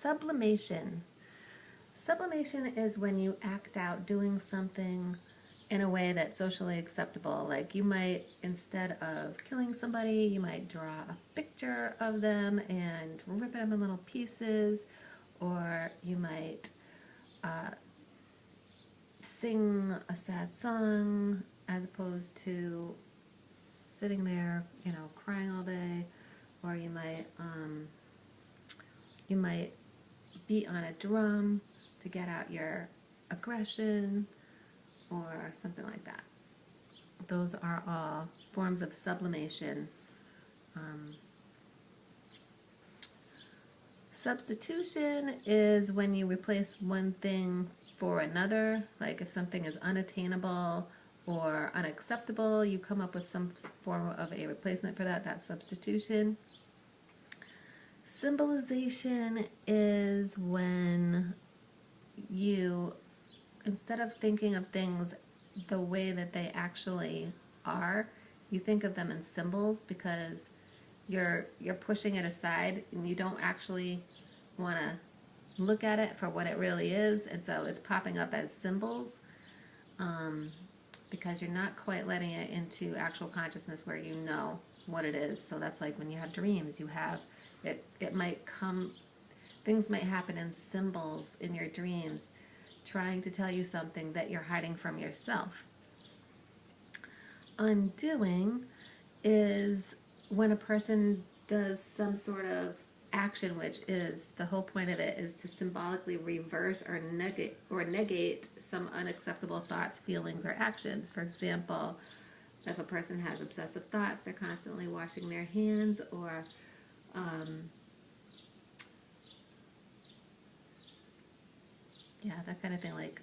Sublimation. Sublimation is when you act out doing something in a way that's socially acceptable. Like you might, instead of killing somebody, you might draw a picture of them and rip them in little pieces, or you might sing a sad song as opposed to sitting there, crying all day, or you might beat on a drum to get out your aggression or something like that. Those are all forms of sublimation. Substitution is when you replace one thing for another. Like if something is unattainable or unacceptable, you come up with some form of a replacement for that. That's substitution. Symbolization is when you, instead of thinking of things the way that they actually are, you think of them in symbols because you're pushing it aside and you don't actually want to look at it for what it really is, and so it's popping up as symbols because you're not quite letting it into actual consciousness where you know what it is. So that's like when you have dreams, you have it might come, things might happen in symbols in your dreams trying to tell you something that you're hiding from yourself. Undoing is when a person does some sort of action, which is, the whole point of it is to symbolically reverse or negate some unacceptable thoughts, feelings, or actions. For example, if a person has obsessive thoughts, they're constantly washing their hands, or that kind of thing, like